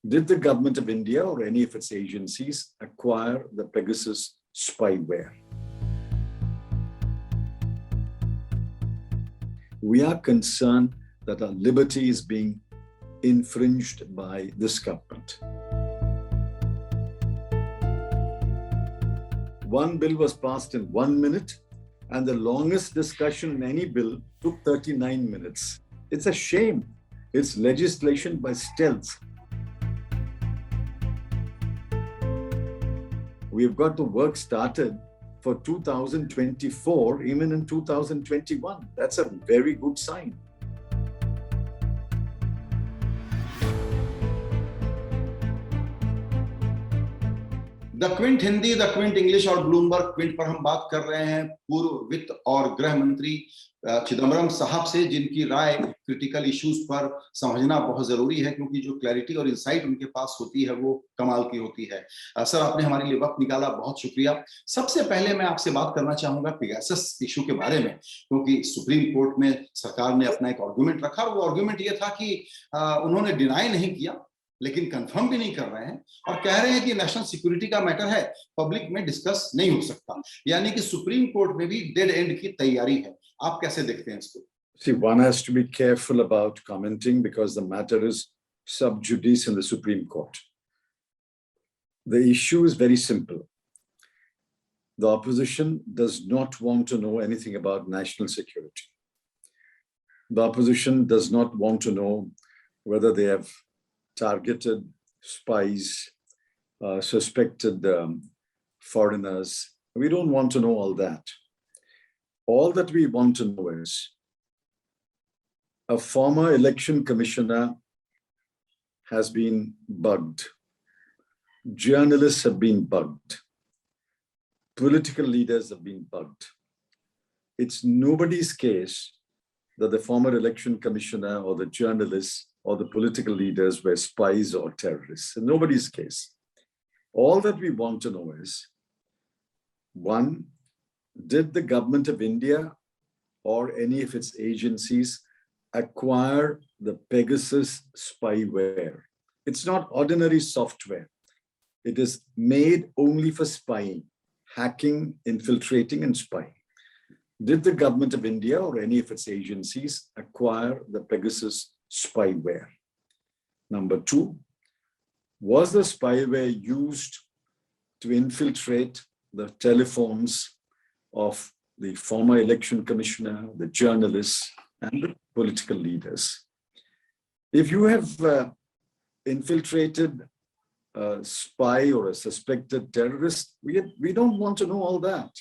Did the government of India or any of its agencies acquire the Pegasus spyware? We are concerned that our liberty is being infringed by this government. One bill was passed in 1 minute, and the longest discussion in any bill took 39 minutes. It's a shame. It's legislation by stealth. We've got the work started for 2024, even in 2021. That's a very good sign. The Quint Hindi, the Quint English और Bloomberg Quint पर हम बात कर रहे हैं पूर्व वित्त और गृह मंत्री चिदम्बरम साहब से, जिनकी राय क्रिटिकल इश्यूज पर समझना बहुत जरूरी है, क्योंकि जो क्लैरिटी और इंसाइट उनके पास होती है वो कमाल की होती है। सर, आपने हमारे लिए वक्त निकाला, बहुत शुक्रिया। सबसे पहले मैं आपसे बात करना चाहूंगा पेगासस इशू के बारे में, क्योंकि सुप्रीम कोर्ट में सरकार ने अपना एक आर्गुमेंट रखा और वो आर्गुमेंट ये था कि उन्होंने डिनाई नहीं किया लेकिन कंफर्म भी नहीं कर रहे हैं और कह रहे हैं कि नेशनल सिक्योरिटी का मैटर है, पब्लिक में डिस्कस नहीं हो सकता, यानी कि सुप्रीम कोर्ट में भी डेड एंड की तैयारी है। आप कैसे देखते हैं इसको? See, one has to be careful about commenting because the matter is sub judice in the Supreme Court. The issue is very simple. The opposition does not want to know anything about national security. The opposition does not want to know whether they have targeted spies, suspected foreigners. We don't want to know all that. All that we want to know is a former election commissioner has been bugged. Journalists have been bugged. Political leaders have been bugged. It's nobody's case that the former election commissioner or the journalists or the political leaders were spies or terrorists. In nobody's case. All that we want to know is, one, did the government of India or any of its agencies acquire the Pegasus spyware? It's not ordinary software. It is made only for spying, hacking, infiltrating, and spying. Did the government of India or any of its agencies acquire the Pegasus spyware? Number two, was the spyware used to infiltrate the telephones of the former election commissioner, the journalists, and the political leaders? If you have infiltrated a spy or a suspected terrorist, we don't want to know all that.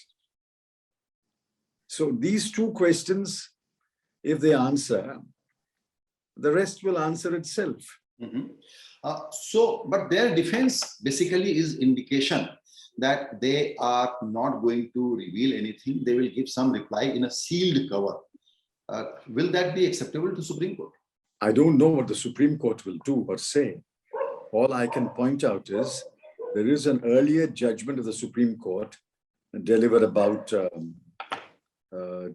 So these two questions, if they answer, the rest will answer itself. Mm-hmm. But their defense basically is indication that they are not going to reveal anything. They will give some reply in a sealed cover. Will that be acceptable to Supreme Court? I don't know what the Supreme Court will do or say. All I can point out is there is an earlier judgment of the Supreme Court delivered about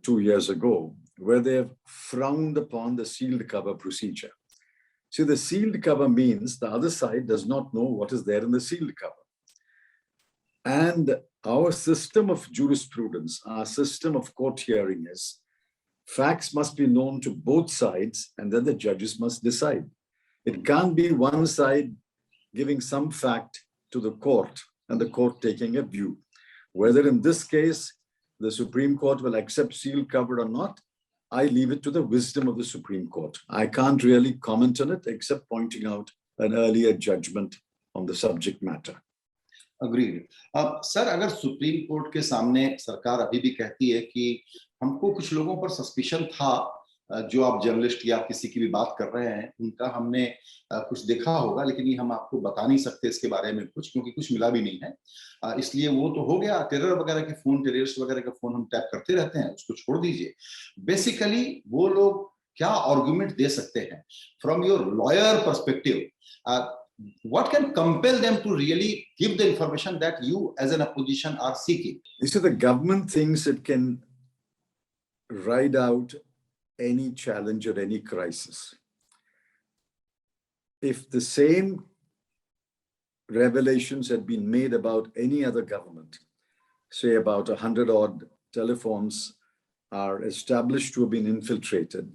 2 years ago, where they have frowned upon the sealed cover procedure. See, the sealed cover means the other side does not know what is there in the sealed cover. And our system of jurisprudence, our system of court hearing is facts must be known to both sides and then the judges must decide. It can't be one side giving some fact to the court and the court taking a view. Whether in this case, the Supreme Court will accept sealed cover or not, I leave it to the wisdom of the Supreme Court. I can't really comment on it except pointing out an earlier judgment on the subject matter. Agreed. Sir, अगर supreme court के सामने सरकार अभी भी कहती है कि हमको कुछ लोगों पर सस्पिशन था, जो आप जर्नलिस्ट या किसी की भी बात कर रहे हैं, उनका हमने कुछ देखा होगा, लेकिन ये हम आपको बता नहीं सकते इसके बारे में कुछ, क्योंकि कुछ मिला भी नहीं है, इसलिए वो तो हो गया। टेरर वगैरह के फोन, टेररिस्ट वगैरह का फोन हम टैप करते रहते हैं, उसको छोड़ दीजिए। बेसिकली वो लोग क्या आर्गुमेंट दे सकते हैं from your lawyer perspective? What can compel them to really give the information that you as an opposition are seeking? You see, the government thinks it can ride out any challenge or any crisis. If the same revelations had been made about any other government, say about 100 odd telephones are established to have been infiltrated,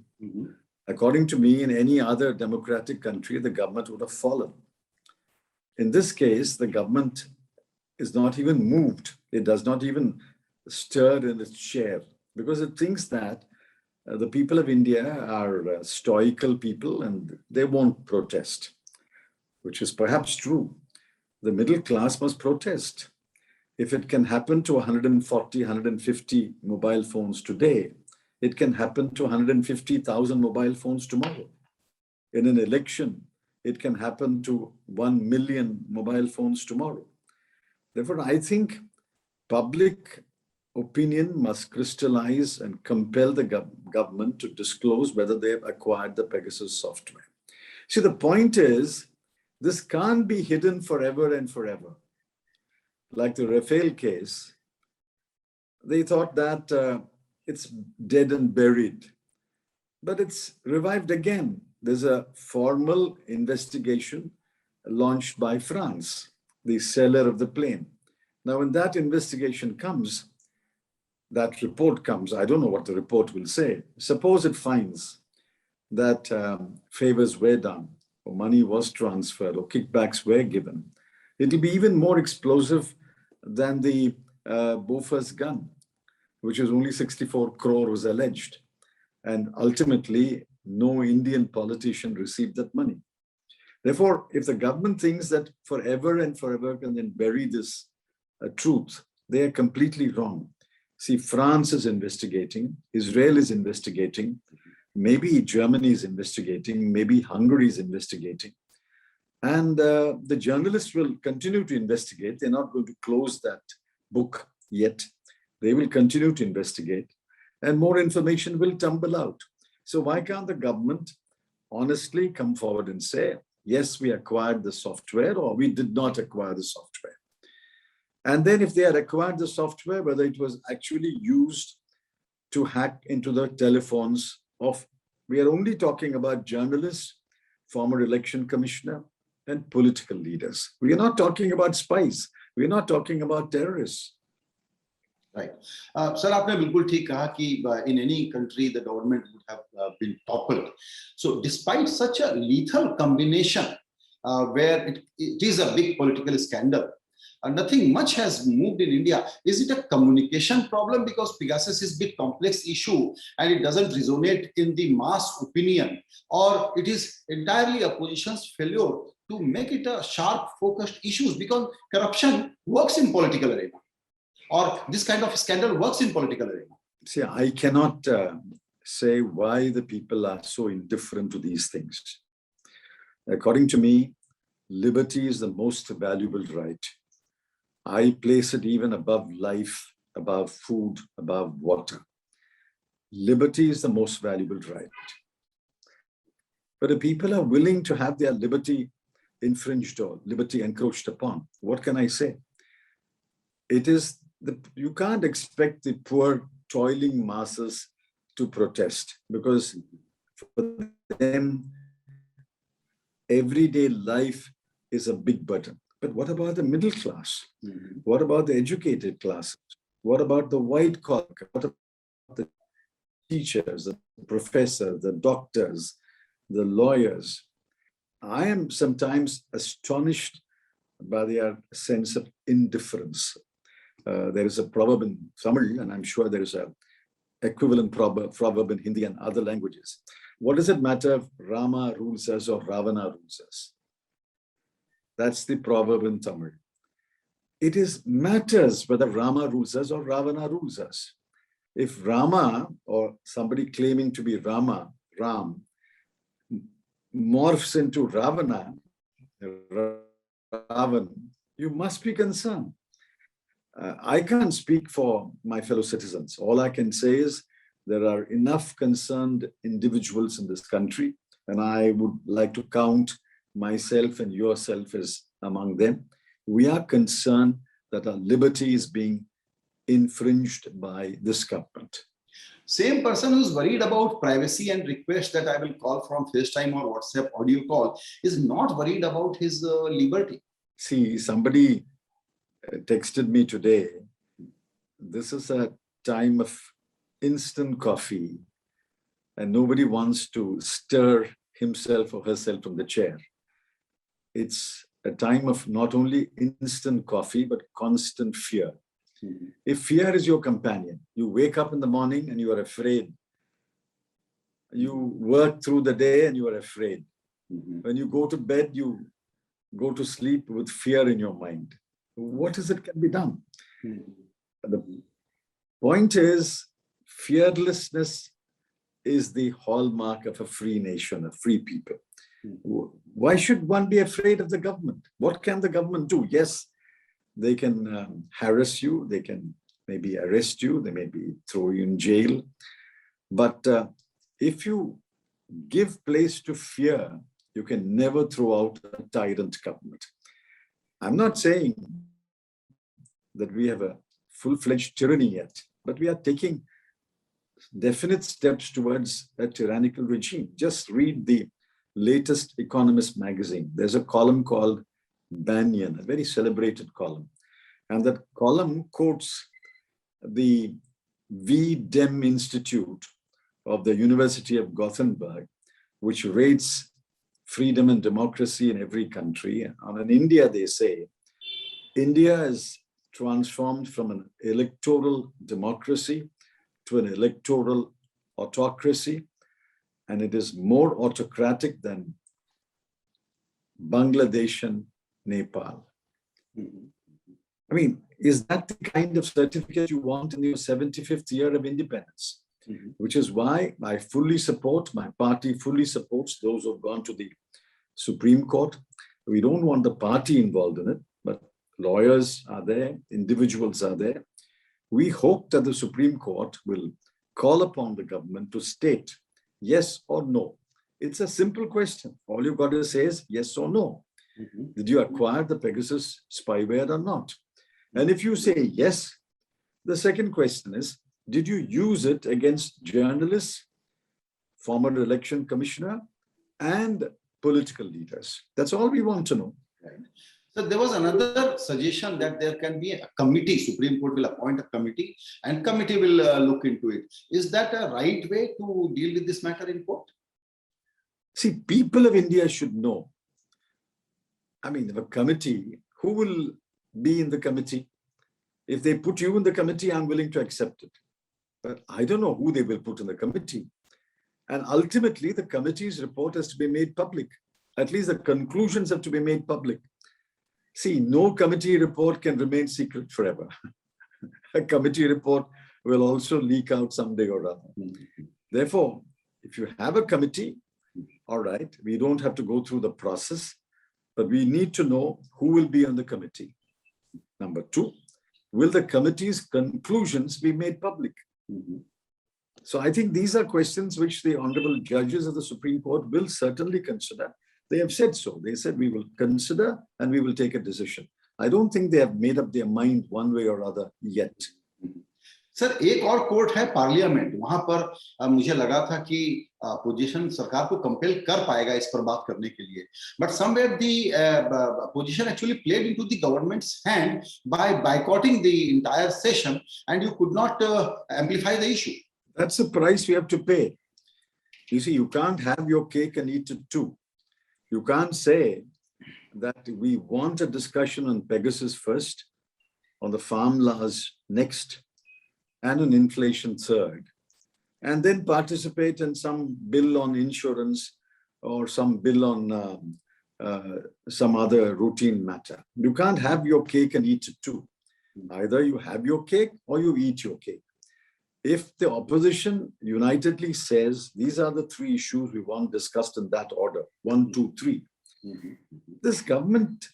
according to me, in any other democratic country, the government would have fallen. In this case, the government is not even moved. It does not even stir in its chair because it thinks that the people of India are stoical people and they won't protest, which is perhaps true. The middle class must protest. If it can happen to 140, 150 mobile phones today, it can happen to 150,000 mobile phones tomorrow. In an election, it can happen to 1 million mobile phones tomorrow. Therefore, I think public opinion must crystallize and compel the government to disclose whether they have acquired the Pegasus software. See, the point is, this can't be hidden forever and forever. Like the Rafael case, they thought that it's dead and buried, but it's revived again. There's a formal investigation launched by France, the seller of the plane. Now, when that investigation comes, that report comes, I don't know what the report will say. Suppose it finds that favors were done, or money was transferred, or kickbacks were given. It'll be even more explosive than the Bofors gun, which is only 64 crore was alleged. And ultimately, no Indian politician received that money. Therefore, if the government thinks that forever and forever can then bury this truth, they are completely wrong. See, France is investigating, Israel is investigating, maybe Germany is investigating, maybe Hungary is investigating. And the journalists will continue to investigate. They're not going to close that book yet. They will continue to investigate and more information will tumble out. So why can't the government honestly come forward and say, yes, we acquired the software or we did not acquire the software? And then if they had acquired the software, whether it was actually used to hack into the telephones of, we are only talking about journalists, former election commissioner, and political leaders. We are not talking about spies. We are not talking about terrorists. Right. Sir, आपने बिल्कुल ठीक कहा कि in any country the government would have been toppled. So despite such a lethal combination where it is a big political scandal, nothing much has moved in India. Is it a communication problem because Pegasus is a big complex issue and it doesn't resonate in the mass opinion, or it is entirely opposition's failure to make it a sharp focused issue because corruption works in political arena, or this kind of scandal works in political arena? See, I cannot say why the people are so indifferent to these things. According to me, liberty is the most valuable right. I place it even above life, above food, above water. Liberty is the most valuable right. But the people are willing to have their liberty infringed or liberty encroached upon. What can I say? It is you can't expect the poor toiling masses to protest because for them, everyday life is a big burden. But what about the middle class? What about the educated classes? What about the white collar? What about the teachers, the professors, the doctors, the lawyers? I am sometimes astonished by their sense of indifference. There is a proverb in Tamil, and I'm sure there is an equivalent proverb in Hindi and other languages. What does it matter if Rama rules us or Ravana rules us? That's the proverb in Tamil. It matters whether Rama rules us or Ravana rules us. If Rama or somebody claiming to be Ram, morphs into Ravana, Ravan, you must be concerned. I can't speak for my fellow citizens. All I can say is there are enough concerned individuals in this country, and I would like to count myself and yourself as among them. We are concerned that our liberty is being infringed by this government. Same person who's worried about privacy and request that I will call from FaceTime or WhatsApp audio call is not worried about his liberty. See, somebody texted me today, this is a time of instant coffee and nobody wants to stir himself or herself from the chair. It's a time of not only instant coffee, but constant fear. Mm-hmm. If fear is your companion, you wake up in the morning and you are afraid. You work through the day and you are afraid. Mm-hmm. When you go to bed, you go to sleep with fear in your mind. What is it can be done? Mm-hmm. The point is, fearlessness is the hallmark of a free nation, a free people. Why should one be afraid of the government? What can the government do? Yes, they can harass you, they can maybe arrest you, they maybe throw you in jail. But if you give place to fear, you can never throw out a tyrant government. I'm not saying that we have a full-fledged tyranny yet, but we are taking definite steps towards a tyrannical regime. Just read the latest Economist magazine. There's a column called Banyan, a very celebrated column. And that column quotes the V-Dem Institute of the University of Gothenburg, which rates freedom and democracy in every country. And in India, they say, India is transformed from an electoral democracy to an electoral autocracy, and it is more autocratic than Bangladesh and Nepal. I mean, is that the kind of certificate you want in your 75th year of independence? Mm-hmm. Which is why I fully support, my party fully supports those who have gone to the Supreme Court. We don't want the party involved in it, but lawyers are there, individuals are there. We hope that the Supreme Court will call upon the government to state yes or no. It's a simple question. All you've got to say is yes or no. Mm-hmm. Did you acquire the Pegasus spyware or not? And if you say yes, the second question is, did you use it against journalists, former election commissioner, and political leaders? That's all we want to know. Right. So there was another suggestion that there can be a committee, Supreme Court will appoint a committee and committee will look into it. Is that a right way to deal with this matter in court? See, people of India should know. I mean, the committee, who will be in the committee? If they put you in the committee, I'm willing to accept it. But I don't know who they will put in the committee. And ultimately, the committee's report has to be made public. At least the conclusions have to be made public. See, no committee report can remain secret forever. A committee report will also leak out someday or other. Mm-hmm. Therefore, if you have a committee, all right, we don't have to go through the process, but we need to know who will be on the committee. Number two, will the committee's conclusions be made public? Mm-hmm. So I think these are questions which the honorable judges of the Supreme Court will certainly consider. They have said so. They said we will consider and we will take a decision. I don't think they have made up their mind one way or other yet. Sir एक और court है parliament, वहां पर मुझे लगा था कि position सरकार को कंपेल कर पाएगा इस पर बात करने के लिए, but somewhere the position actually played into the government's hand by boycotting the entire session and you could not amplify the issue. That's the price we have to pay. You see, you can't have your cake and eat it too. You can't say that we want a discussion on Pegasus first, on the farm laws next, and on inflation third, and then participate in some bill on insurance or some bill on some other routine matter. You can't have your cake and eat it too. Either you have your cake or you eat your cake. If the opposition unitedly says, these are the three issues we want discussed in that order, 1, 2, 3, this government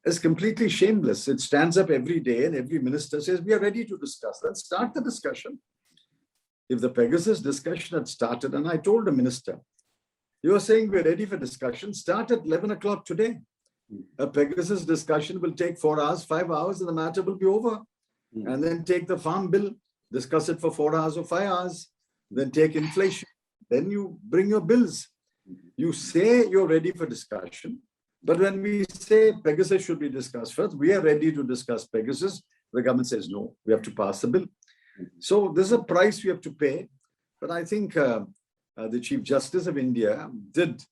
is completely shameless. It stands up every day and every minister says, we are ready to discuss. Let's start the discussion. If the Pegasus discussion had started, and I told the minister, you are saying we're ready for discussion, start at 11 o'clock today. A Pegasus discussion will take 4 hours, 5 hours, and the matter will be over. And then take the farm bill, discuss it for 4 hours or 5 hours, then take inflation. Then you bring your bills. You say you're ready for discussion, But when we say Pegasus should be discussed first, we are ready to discuss Pegasus. The government says, no, we have to pass the bill. So this is a price we have to pay. But I think the Chief Justice of India did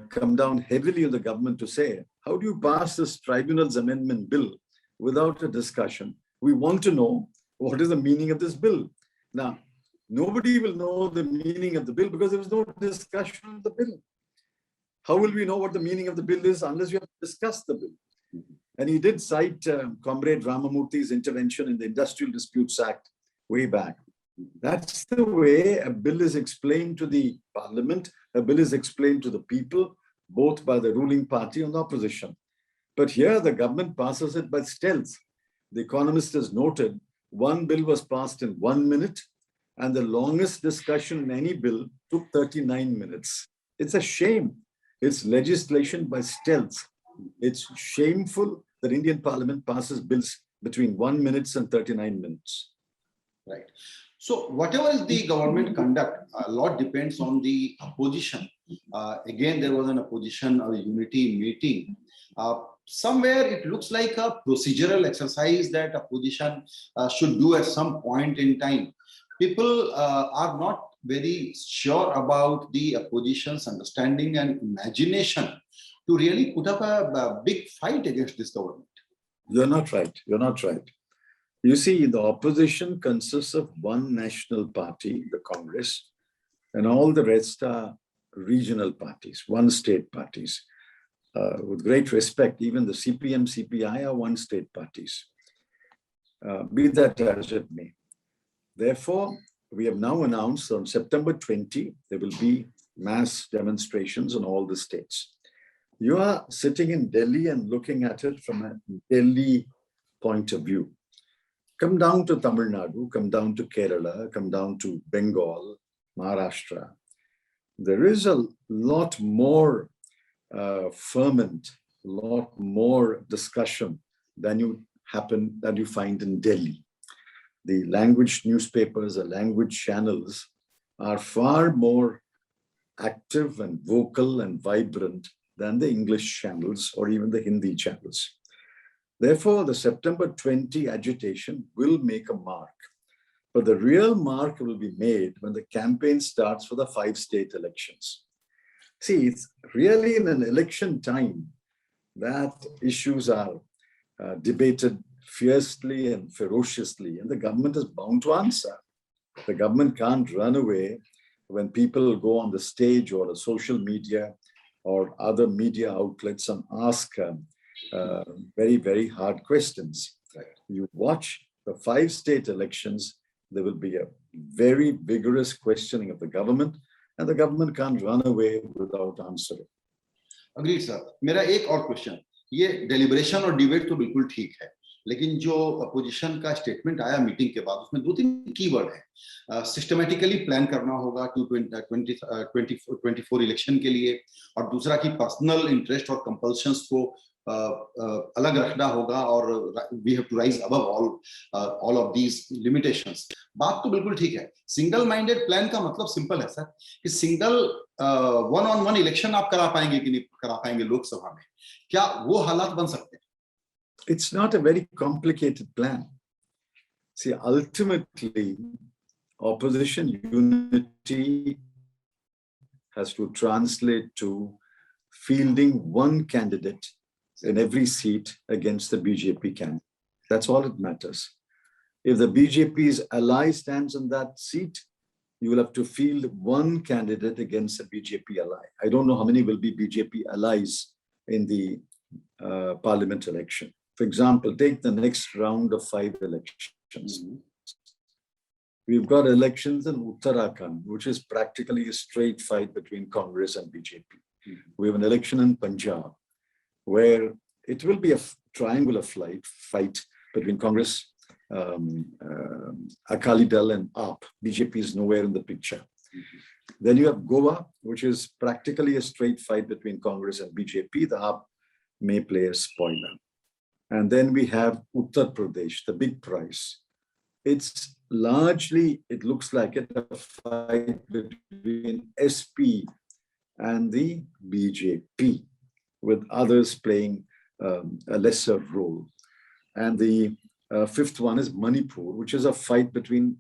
come down heavily on the government to say, how do you pass this Tribunal's Amendment Bill without a discussion? We want to know what is the meaning of this bill. Now, nobody will know the meaning of the bill because there was no discussion of the bill. How will we know what the meaning of the bill is unless you have discussed the bill? And he did cite Comrade Ramamurthy's intervention in the Industrial Disputes Act way back. That's the way a bill is explained to the parliament. A bill is explained to the people, both by the ruling party and the opposition. But here the government passes it by stealth. The Economist has noted one bill was passed in 1 minute, and the longest discussion in any bill took 39 minutes. It's a shame. It's legislation by stealth. It's shameful that Indian Parliament passes bills between 1 minute and 39 minutes. Right. So whatever is the government conduct, a lot depends on the opposition. Again, there was an opposition or unity meeting. Somewhere it looks like a procedural exercise that opposition should do at some point in time. People are not very sure about the opposition's understanding and imagination to really put up a big fight against this government. You're not right. You're not right. You see, the opposition consists of one national party, the Congress, and all the rest are regional parties, one state parties. With great respect, even the CPM, CPI are one state parties. Be that as it may. Therefore, we have now announced on September 20, there will be mass demonstrations in all the states. You are sitting in Delhi and looking at it from a Delhi point of view. Come down to Tamil Nadu, come down to Kerala, come down to Bengal, Maharashtra. There is a lot more ferment, a lot more discussion than you find in Delhi. The language newspapers, the language channels are far more active and vocal and vibrant than the English channels or even the Hindi channels. Therefore, the September 20 agitation will make a mark. But the real mark will be made when the campaign starts for the 5 state elections. See, it's really in an election time that issues are debated fiercely and ferociously, and the government is bound to answer. The government can't run away when people go on the stage or the social media or other media outlets and ask very, very hard questions. Right. You watch the 5 state elections, there will be a very vigorous questioning of the government, and the government can't run away without answering. Agreed, sir. मेरा एक और question, ये deliberation और debate तो बिल्कुल ठीक है, लेकिन जो अपोजिशन का स्टेटमेंट आया मीटिंग के बाद उसमें 2-3 कीवर्ड है. सिस्टमैटिकली प्लान करना होगा 2024 इलेक्शन के लिए, और दूसरा कि पर्सनल इंटरेस्ट और कंपल्शंस को अलग रखना होगा, और we have to rise above all of these limitations. बात तो बिल्कुल ठीक है. सिंगल माइंडेड प्लान का मतलब सिंपल है सर, कि सिंगल 1-on-1 इलेक्शन आप करा पाएंगे कि नहीं करा पाएंगे लोकसभा में, क्या वो हालात बन सकते हैं? It's not a very complicated plan. See, ultimately, opposition unity has to translate to fielding one candidate in every seat against the BJP candidate. That's all it matters. If the BJP's ally stands on that seat, you will have to field one candidate against a BJP ally. I don't know how many will be BJP allies in the parliament election. For example, take the next round of 5 elections. We've got elections in Uttarakhand, which is practically a straight fight between Congress and BJP. We have an election in Punjab, where it will be a triangular fight between Congress, Akali Dal and AAP. BJP is nowhere in the picture. Then you have Goa, which is practically a straight fight between Congress and BJP. The AAP may play a spoiler. And then we have Uttar Pradesh, the big prize. It's largely, it looks like it, a fight between SP and the BJP. with others playing a lesser role. And the fifth one is Manipur, which is a fight between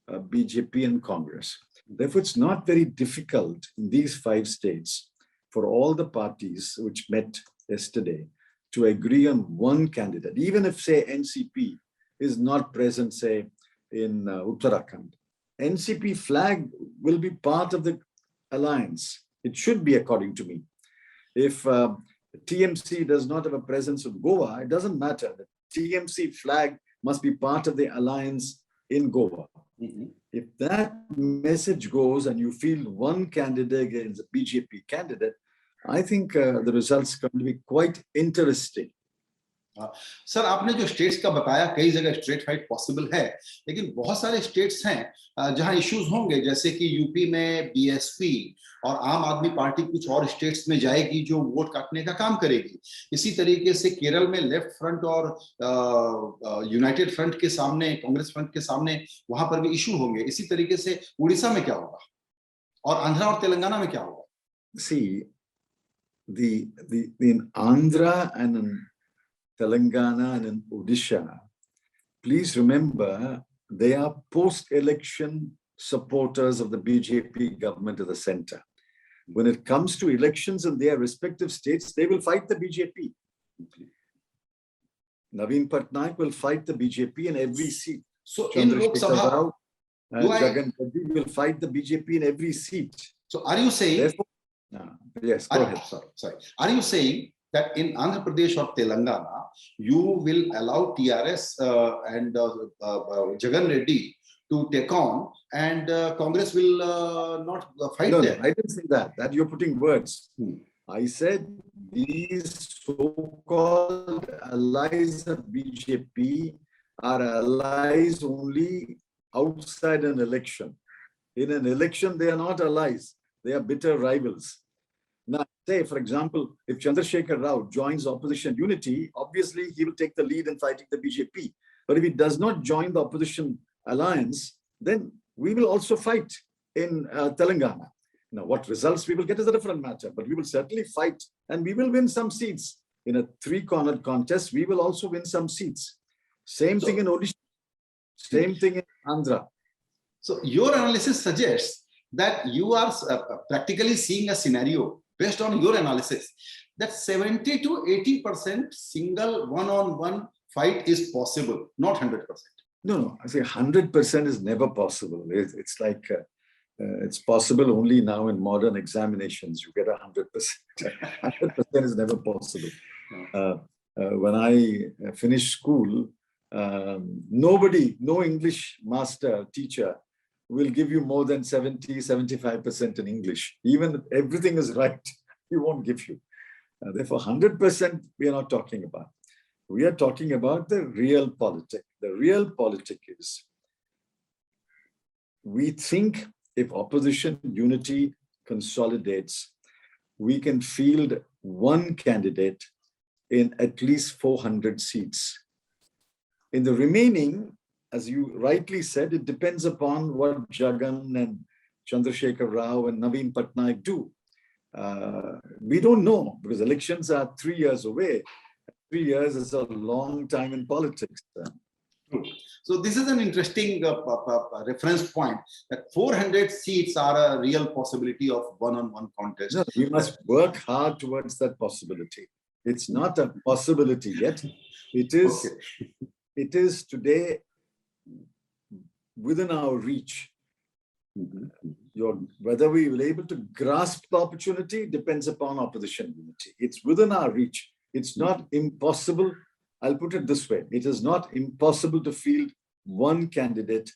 BJP and Congress. Therefore, it's not very difficult in these 5 states for all the parties which met yesterday to agree on one candidate, even if, say, NCP is not present, say, in Uttarakhand. NCP flag will be part of the alliance. It should be, according to me. If TMC does not have a presence in Goa, it doesn't matter. The TMC flag must be part of the alliance in Goa. Mm-hmm. If that message goes and you field one candidate against a BJP candidate, I think the results are going to be quite interesting. Sir, आपने जो states का बताया, कई जगह straight fight possible है, लेकिन बहुत सारे स्टेट्स हैं जहां इश्यूज होंगे, जैसे कि यूपी में बीएसपी और आम आदमी पार्टी कुछ और स्टेट्स में जाएगी जो वोट काटने का काम करेगी। इसी तरीके से केरल में लेफ्ट फ्रंट और यूनाइटेड फ्रंट के सामने, कांग्रेस फ्रंट के सामने वहां पर भी इश्यू होंगे। इसी तरीके से उड़ीसा में क्या होगा और आंध्रा और तेलंगाना में क्या होगा? See, in Andhra and in Telangana and in Odisha, please remember they are post-election supporters of the BJP government of the center. When it comes to elections in their respective states, they will fight the BJP. Naveen Patnaik will fight the BJP in every seat. So in Lok Sabha, Jagan Reddy will fight the BJP in every seat. So are you saying? Therefore, yes, go ahead. Sorry. Are you saying that in Andhra Pradesh or Telangana, you will allow TRS and Jagan Reddy to take on, and Congress will not fight them? No, I didn't say that. That you're putting words. I said these so-called allies of BJP are allies only outside an election. In an election, they are not allies. They are bitter rivals. Now, say, for example, if Chandrasekhar Rao joins opposition unity, obviously he will take the lead in fighting the BJP. But if he does not join the opposition alliance, then we will also fight in Telangana. Now, what results we will get is a different matter, but we will certainly fight and we will win some seats. In a 3-cornered contest, we will also win some seats. Same thing in Odisha, same thing in Andhra. So your analysis suggests that you are practically seeing a scenario based on your analysis that 70 to 80% single one-on-one fight is possible, not 100%. No, I say 100% is never possible. It's like it's possible only now in modern examinations. You get 100%. 100% is never possible. When I finished school, no English master, teacher will give you more than 70, 75% in English. Even if everything is right, he won't give you. Therefore, 100% we are not talking about. We are talking about the real politic. The real politic is, we think if opposition unity consolidates, we can field one candidate in at least 400 seats. In the remaining, as you rightly said, it depends upon what Jagan and Chandrasekhar Rao and Naveen Patnaik do. We don't know because elections are 3 years away. 3 years is a long time in politics. So this is an interesting reference point that 400 seats are a real possibility of one-on-one contest. No, we must work hard towards that possibility. It's not a possibility yet. It is, okay. It is today within our reach. Whether we will be able to grasp the opportunity depends upon opposition unity. It's within our reach. It's not impossible. I'll put it this way. It is not impossible to field one candidate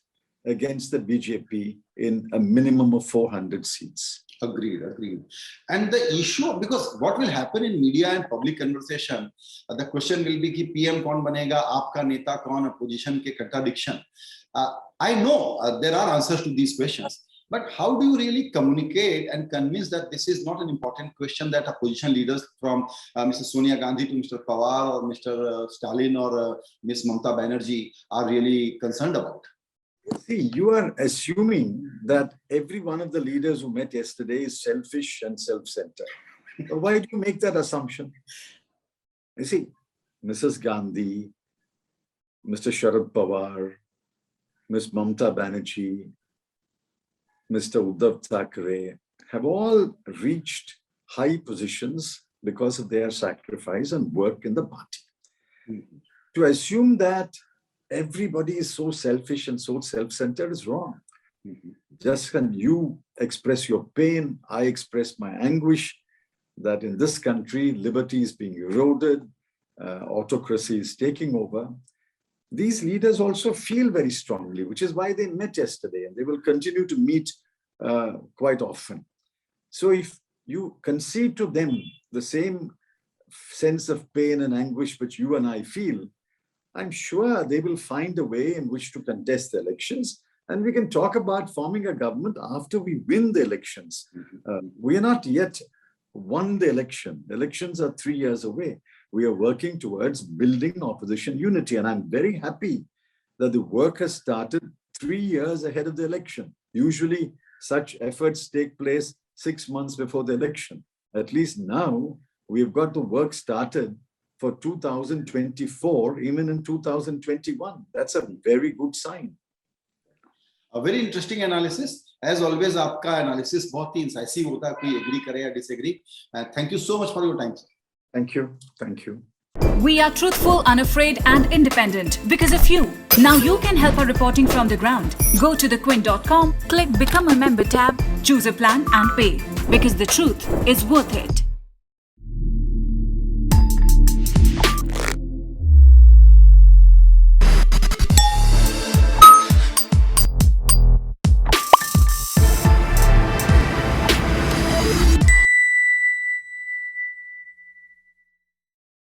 against the BJP in a minimum of 400 seats. Agreed. And the issue, because what will happen in media and public conversation, the question will be ki PM kaun banega, aapka neta kaun, opposition ke contradiction. I know there are answers to these questions, but how do you really communicate and convince that this is not an important question that opposition leaders from Mr. Sonia Gandhi to Mr. Pawar or Mr. Stalin or Ms. Mamata Banerjee are really concerned about? See, you are assuming that every one of the leaders who met yesterday is selfish and self-centered. Why do you make that assumption? You see, Mrs. Gandhi, Mr. Sharad Pawar, Ms. Mamta Banerjee, Mr. Uddhav Thackeray have all reached high positions because of their sacrifice and work in the party. Mm-hmm. To assume that everybody is so selfish and so self-centered is wrong. Mm-hmm. Just when you express your pain, I express my anguish that in this country, liberty is being eroded, autocracy is taking over. These leaders also feel very strongly, which is why they met yesterday, and they will continue to meet quite often. So if you concede to them the same sense of pain and anguish which you and I feel, I'm sure they will find a way in which to contest the elections, and we can talk about forming a government after we win the elections. We are not yet won the election. Elections are 3 years away. We are working towards building opposition unity, and I'm very happy that the work has started 3 years ahead of the election. Usually, such efforts take place 6 months before the election. At least now, we've got the work started for 2024, even in 2021. That's a very good sign. A very interesting analysis. As always, आपका analysis बहुत ही incisive होता है, कोई agree करे या disagree. Thank you so much for your time, sir. Thank you. Thank you. We are truthful, unafraid, and independent because of you. Now you can help our reporting from the ground. Go to thequint.com, click Become a Member tab, choose a plan, and pay. Because the truth is worth it.